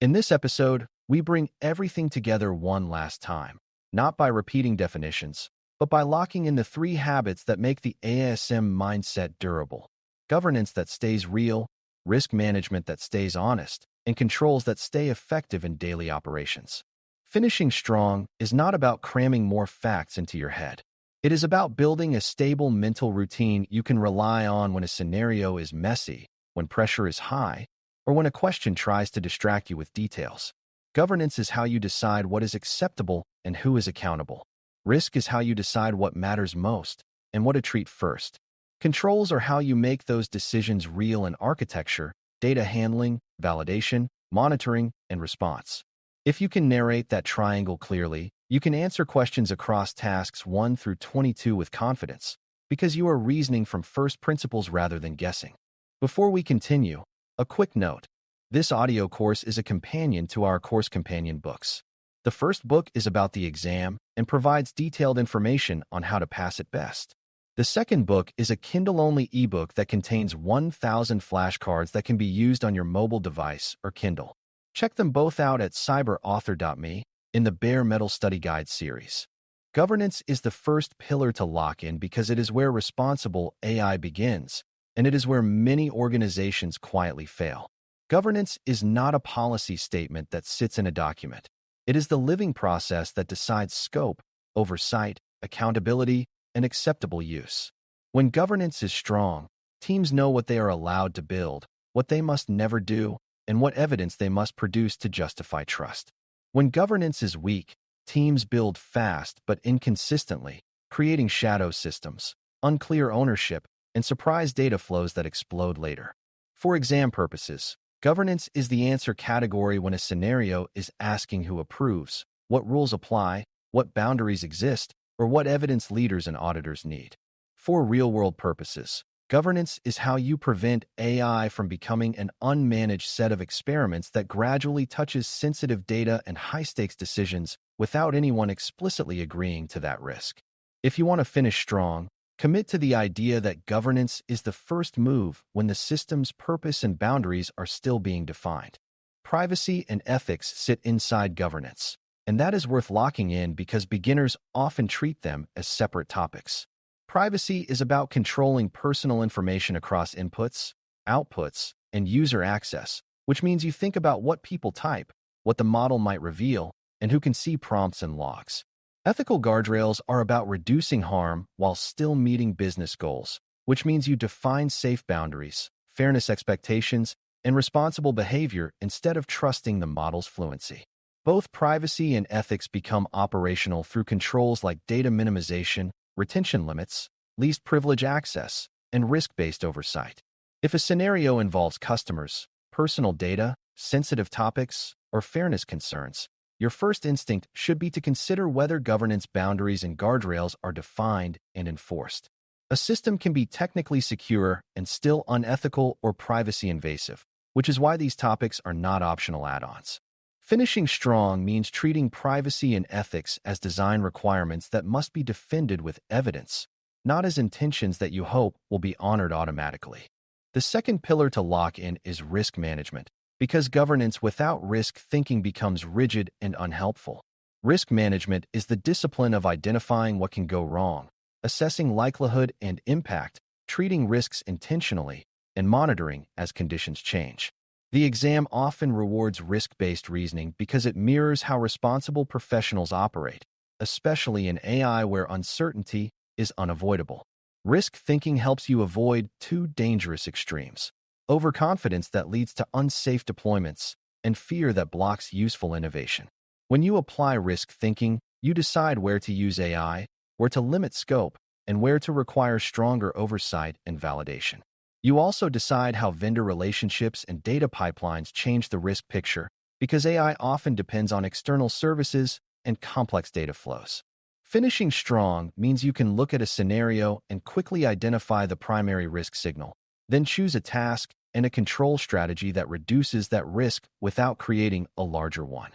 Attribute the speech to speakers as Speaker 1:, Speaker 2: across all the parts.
Speaker 1: In this episode, we bring everything together one last time, not by repeating definitions, but by locking in the 3 habits that make the AAISM mindset durable. Governance that stays real, risk management that stays honest, and controls that stay effective in daily operations. Finishing strong is not about cramming more facts into your head. It is about building a stable mental routine you can rely on when a scenario is messy, when pressure is high, or when a question tries to distract you with details. Governance is how you decide what is acceptable and who is accountable. Risk is how you decide what matters most and what to treat first. Controls are how you make those decisions real in architecture, data handling, validation, monitoring, and response. If you can narrate that triangle clearly, you can answer questions across tasks 1 through 22 with confidence, because you are reasoning from first principles rather than guessing. Before we continue, a quick note. This audio course is a companion to our course companion books. The first book is about the exam and provides detailed information on how to pass it best. The second book is a Kindle-only ebook that contains 1,000 flashcards that can be used on your mobile device or Kindle. Check them both out at cyber.author.me in the Bare Metal Study Guide series. Governance is the first pillar to lock in because it is where responsible AI begins, and it is where many organizations quietly fail. Governance is not a policy statement that sits in a document. It is the living process that decides scope, oversight, accountability, and acceptable use. When governance is strong, teams know what they are allowed to build, what they must never do, and what evidence they must produce to justify trust. When governance is weak, teams build fast but inconsistently, creating shadow systems, unclear ownership, and surprise data flows that explode later. For exam purposes, governance is the answer category when a scenario is asking who approves, what rules apply, what boundaries exist, or what evidence leaders and auditors need. For real-world purposes, governance is how you prevent AI from becoming an unmanaged set of experiments that gradually touches sensitive data and high-stakes decisions without anyone explicitly agreeing to that risk. If you want to finish strong, commit to the idea that governance is the first move when the system's purpose and boundaries are still being defined. Privacy and ethics sit inside governance, and that is worth locking in because beginners often treat them as separate topics. Privacy is about controlling personal information across inputs, outputs, and user access, which means you think about what people type, what the model might reveal, and who can see prompts and logs. Ethical guardrails are about reducing harm while still meeting business goals, which means you define safe boundaries, fairness expectations, and responsible behavior instead of trusting the model's fluency. Both privacy and ethics become operational through controls like data minimization, retention limits, least privilege access, and risk-based oversight. If a scenario involves customers, personal data, sensitive topics, or fairness concerns, your first instinct should be to consider whether governance boundaries and guardrails are defined and enforced. A system can be technically secure and still unethical or privacy invasive, which is why these topics are not optional add-ons. Finishing strong means treating privacy and ethics as design requirements that must be defended with evidence, not as intentions that you hope will be honored automatically. The second pillar to lock in is risk management, because governance without risk thinking becomes rigid and unhelpful. Risk management is the discipline of identifying what can go wrong, assessing likelihood and impact, treating risks intentionally, and monitoring as conditions change. The exam often rewards risk-based reasoning because it mirrors how responsible professionals operate, especially in AI where uncertainty is unavoidable. Risk thinking helps you avoid 2 dangerous extremes: overconfidence that leads to unsafe deployments, and fear that blocks useful innovation. When you apply risk thinking, you decide where to use AI, where to limit scope, and where to require stronger oversight and validation. You also decide how vendor relationships and data pipelines change the risk picture, because AI often depends on external services and complex data flows. Finishing strong means you can look at a scenario and quickly identify the primary risk signal, then choose a task and a control strategy that reduces that risk without creating a larger one.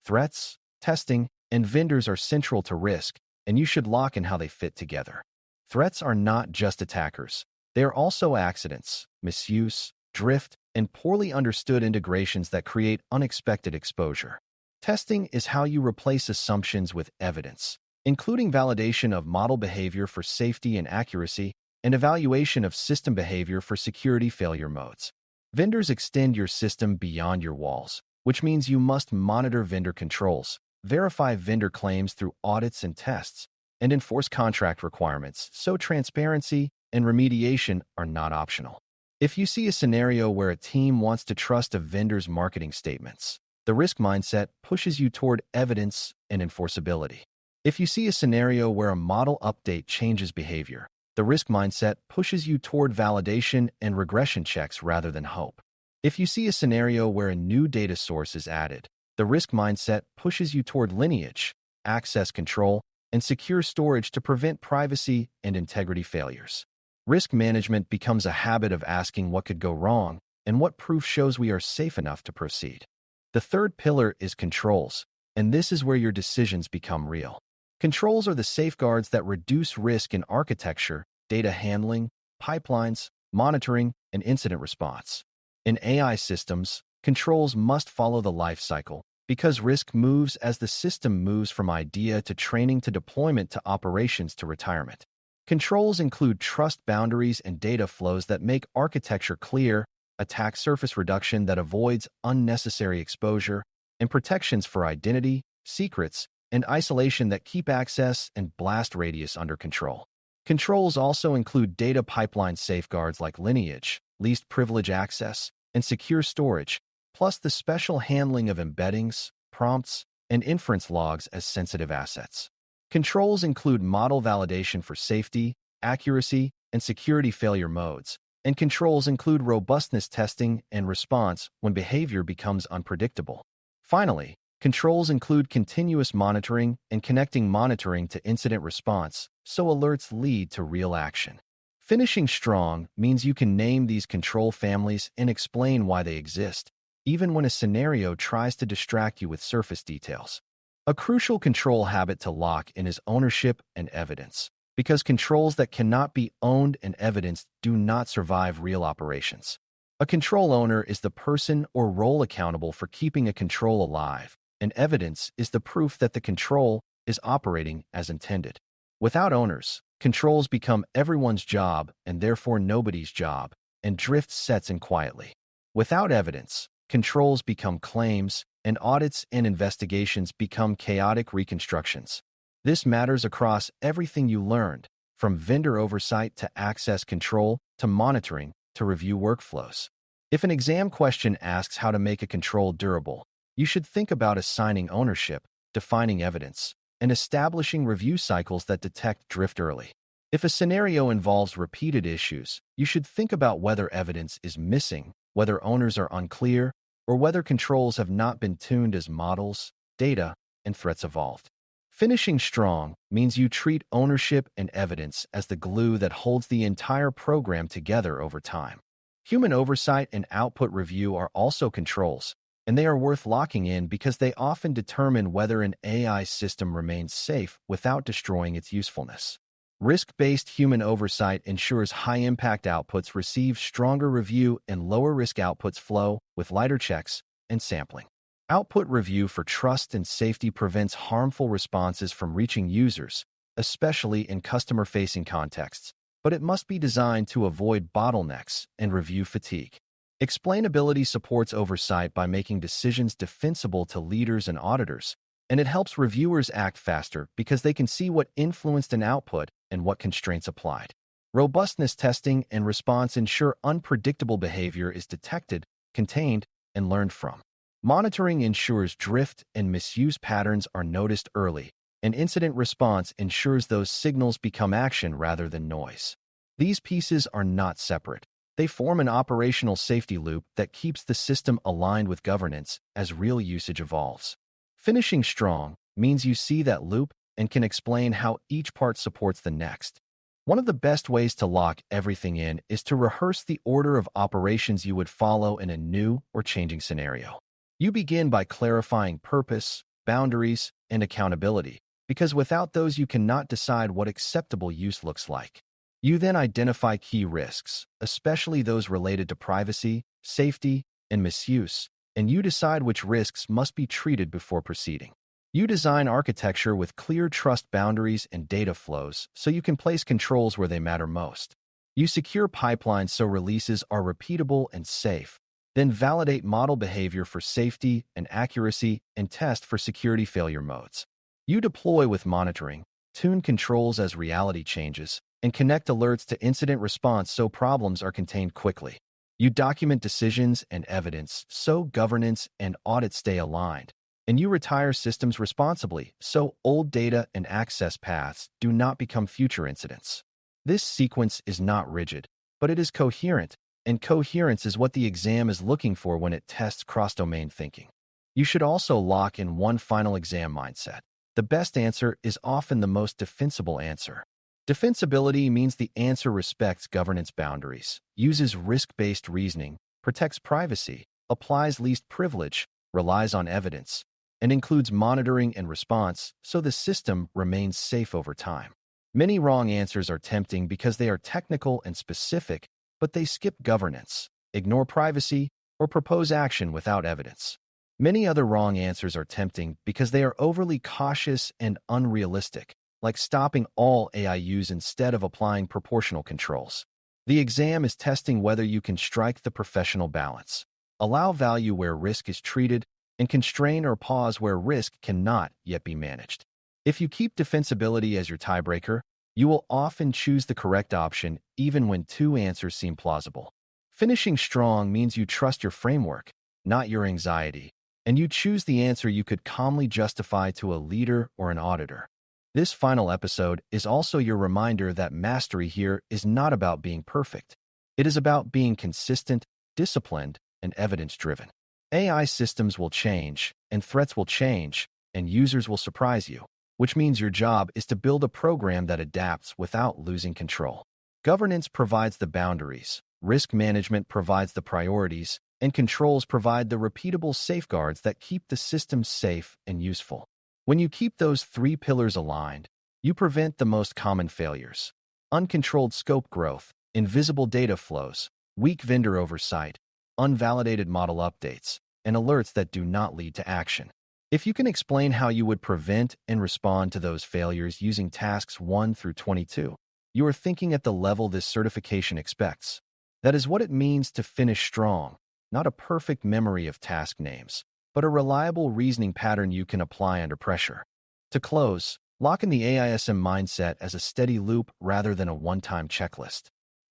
Speaker 1: Threats, testing, and vendors are central to risk, and you should lock in how they fit together. Threats are not just attackers. They are also accidents, misuse, drift, and poorly understood integrations that create unexpected exposure. Testing is how you replace assumptions with evidence, including validation of model behavior for safety and accuracy, and evaluation of system behavior for security failure modes. Vendors extend your system beyond your walls, which means you must monitor vendor controls, verify vendor claims through audits and tests, and enforce contract requirements, so transparency and remediation are not optional. If you see a scenario where a team wants to trust a vendor's marketing statements, the risk mindset pushes you toward evidence and enforceability. If you see a scenario where a model update changes behavior, the risk mindset pushes you toward validation and regression checks rather than hope. If you see a scenario where a new data source is added, the risk mindset pushes you toward lineage, access control, and secure storage to prevent privacy and integrity failures. Risk management becomes a habit of asking what could go wrong and what proof shows we are safe enough to proceed. The third pillar is controls, and this is where your decisions become real. Controls are the safeguards that reduce risk in architecture, data handling, pipelines, monitoring, and incident response. In AI systems, controls must follow the life cycle because risk moves as the system moves from idea to training to deployment to operations to retirement. Controls include trust boundaries and data flows that make architecture clear, attack surface reduction that avoids unnecessary exposure, and protections for identity, secrets, and isolation that keep access and blast radius under control. Controls also include data pipeline safeguards like lineage, least privilege access, and secure storage, plus the special handling of embeddings, prompts, and inference logs as sensitive assets. Controls include model validation for safety, accuracy, and security failure modes, and controls include robustness testing and response when behavior becomes unpredictable. Finally, controls include continuous monitoring and connecting monitoring to incident response, so alerts lead to real action. Finishing strong means you can name these control families and explain why they exist, even when a scenario tries to distract you with surface details. A crucial control habit to lock in is ownership and evidence, because controls that cannot be owned and evidenced do not survive real operations. A control owner is the person or role accountable for keeping a control alive, and evidence is the proof that the control is operating as intended. Without owners, controls become everyone's job and therefore nobody's job, and drift sets in quietly. Without evidence, controls become claims, and audits and investigations become chaotic reconstructions. This matters across everything you learned, from vendor oversight to access control to monitoring to review workflows. If an exam question asks how to make a control durable, you should think about assigning ownership, defining evidence, and establishing review cycles that detect drift early. If a scenario involves repeated issues, you should think about whether evidence is missing, whether owners are unclear, or whether controls have not been tuned as models, data, and threats evolved. Finishing strong means you treat ownership and evidence as the glue that holds the entire program together over time. Human oversight and output review are also controls, and they are worth locking in because they often determine whether an AI system remains safe without destroying its usefulness. Risk-based human oversight ensures high-impact outputs receive stronger review and lower-risk outputs flow with lighter checks and sampling. Output review for trust and safety prevents harmful responses from reaching users, especially in customer-facing contexts, but it must be designed to avoid bottlenecks and review fatigue. Explainability supports oversight by making decisions defensible to leaders and auditors, and it helps reviewers act faster because they can see what influenced an output and what constraints applied. Robustness testing and response ensure unpredictable behavior is detected, contained, and learned from. Monitoring ensures drift and misuse patterns are noticed early, and incident response ensures those signals become action rather than noise. These pieces are not separate. They form an operational safety loop that keeps the system aligned with governance as real usage evolves. Finishing strong means you see that loop and can explain how each part supports the next. One of the best ways to lock everything in is to rehearse the order of operations you would follow in a new or changing scenario. You begin by clarifying purpose, boundaries, and accountability, because without those you cannot decide what acceptable use looks like. You then identify key risks, especially those related to privacy, safety, and misuse, and you decide which risks must be treated before proceeding. You design architecture with clear trust boundaries and data flows so you can place controls where they matter most. You secure pipelines so releases are repeatable and safe, then validate model behavior for safety and accuracy and test for security failure modes. You deploy with monitoring, tune controls as reality changes, and connect alerts to incident response so problems are contained quickly. You document decisions and evidence so governance and audit stay aligned, and you retire systems responsibly so old data and access paths do not become future incidents. This sequence is not rigid, but it is coherent, and coherence is what the exam is looking for when it tests cross-domain thinking. You should also lock in one final exam mindset. The best answer is often the most defensible answer. Defensibility means the answer respects governance boundaries, uses risk-based reasoning, protects privacy, applies least privilege, relies on evidence, and includes monitoring and response so the system remains safe over time. Many wrong answers are tempting because they are technical and specific, but they skip governance, ignore privacy, or propose action without evidence. Many other wrong answers are tempting because they are overly cautious and unrealistic, like stopping all AI use instead of applying proportional controls. The exam is testing whether you can strike the professional balance, allow value where risk is treated, and constrain or pause where risk cannot yet be managed. If you keep defensibility as your tiebreaker, you will often choose the correct option even when two answers seem plausible. Finishing strong means you trust your framework, not your anxiety, and you choose the answer you could calmly justify to a leader or an auditor. This final episode is also your reminder that mastery here is not about being perfect. It is about being consistent, disciplined, and evidence-driven. AI systems will change, and threats will change, and users will surprise you, which means your job is to build a program that adapts without losing control. Governance provides the boundaries, risk management provides the priorities, and controls provide the repeatable safeguards that keep the system safe and useful. When you keep those three pillars aligned, you prevent the most common failures: uncontrolled scope growth, invisible data flows, weak vendor oversight, unvalidated model updates, and alerts that do not lead to action. If you can explain how you would prevent and respond to those failures using tasks 1 through 22, you are thinking at the level this certification expects. That is what it means to finish strong, not a perfect memory of task names, but a reliable reasoning pattern you can apply under pressure. To close, lock in the AAISM mindset as a steady loop rather than a one-time checklist.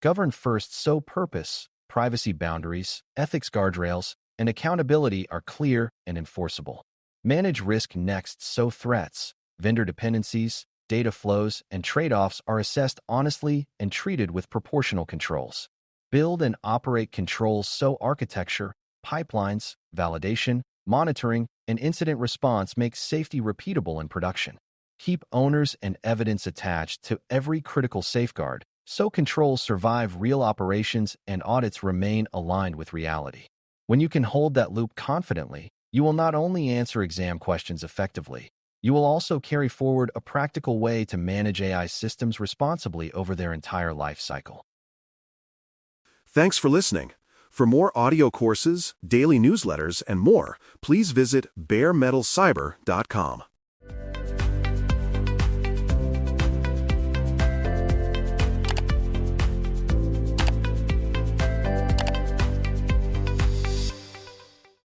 Speaker 1: Govern first so purpose, privacy boundaries, ethics guardrails, and accountability are clear and enforceable. Manage risk next so threats, vendor dependencies, data flows, and trade-offs are assessed honestly and treated with proportional controls. Build and operate controls so architecture, pipelines, validation, monitoring, and incident response make safety repeatable in production. Keep owners and evidence attached to every critical safeguard, so controls survive real operations and audits remain aligned with reality. When you can hold that loop confidently, you will not only answer exam questions effectively, you will also carry forward a practical way to manage AI systems responsibly over their entire life cycle.
Speaker 2: Thanks for listening. For more audio courses, daily newsletters, and more, please visit BareMetalCyber.com.